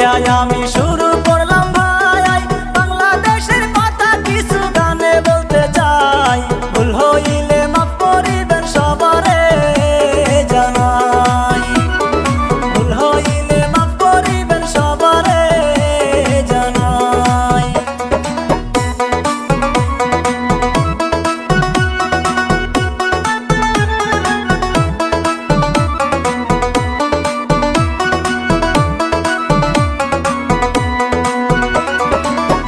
দিয়াই আমি শুরু করলাম ভাই বাংলাদেশের কথা কিছু গানে বলতে চাই। ভুল হইলে মাফ করিবেন সবারে জানাই, ভুল হইলে মাফ করিবেন সবারে জানাই।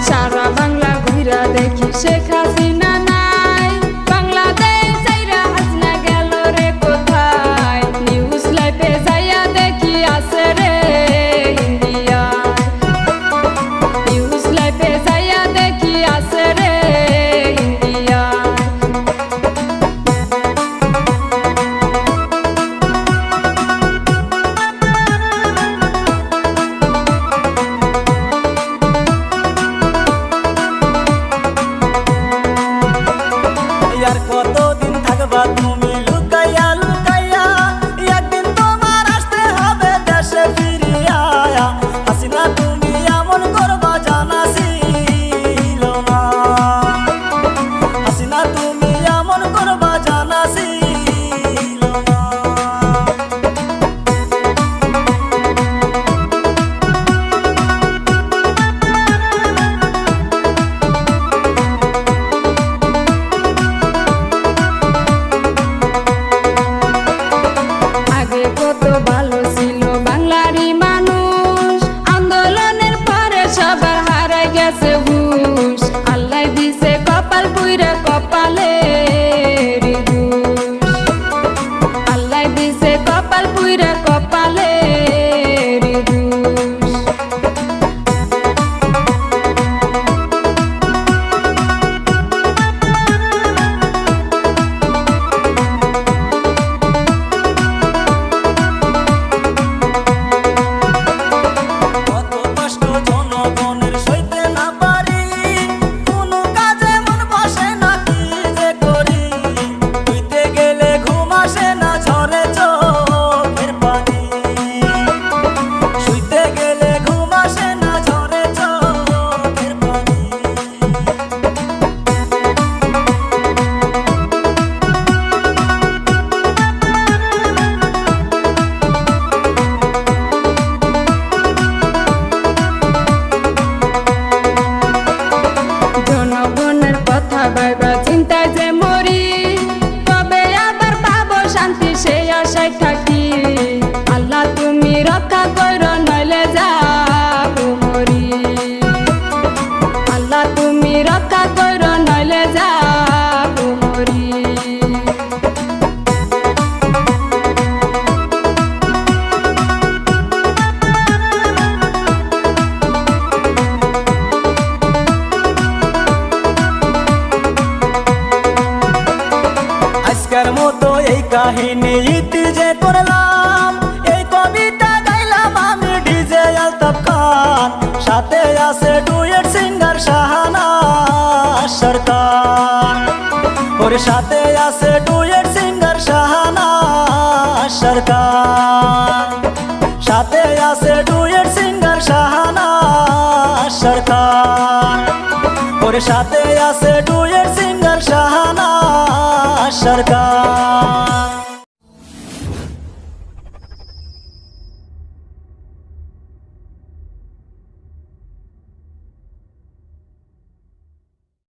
সারা বাংলা ঘুরা দেখি শেখ হাসিনা নাই, বাংলাদেশ যাইরা হাসিনা গেল রে কোথায়। নিউজ লাইভে যাইয়া দেখি আছে রে ইন্ডিয়া, নিউজ লাইভে যাইয়া দেখি আছে রে ইন্ডিয়া। আর কতদিন থাকবা তুমি লুকাইয়া লুকাইয়া, একদিন তোমার আসতে হবে দেশে ফিরিয়া। হাসিনা তুমি এমন করবা জানা ছিল না, হাসিনা তুমি এমন করবা জানা ছিল না। আগে কত ভালো ছিল বাংলারই মানুষ, আন্দোলনের পরে সবার হারাই গেছে হুশ। আল্লাহ দিছে কপাল পুইরা কপালে দোষ, আল্লাহ দিছে কপাল পুইরা কপালে দোষ। কত কষ্ট জনগণের সইতে না পারি, কোনো কাজে মন বসে না কি যে করি। শুইতে গেলে ঘুম আসে না ঝরে চোখের পানি, শুইতে গেলে ঘুম আসে না ঝরে চোখের পানি। জনগণের কথা ভাইবা চিন্তায় যে মরি, তবে আবার পাবো শান্তি সেই আশায় থাকি। আল্লাহ তুমি রক্ষা কইর নইলে যাবো মরি, আল্লাহ তুমি রক্ষা কইর নইলে যাবো মরি। আজকের মতো এই কাহিনী ইতি যে করলাম, এই কবিতা গাইলাম আমি ডিজে আলতাফ খান। সাথে আছে ডুয়েট সিঙ্গার শাহানা সরকার, ওর সাথে আছে ডুয়েট সিঙ্গার শাহানা সরকার, সাথে আছে ডুয়েট সিঙ্গার শাহানা সরকার, ওর সাথে আছে ডুয়েট সিঙ্গার শাহানা সরকার।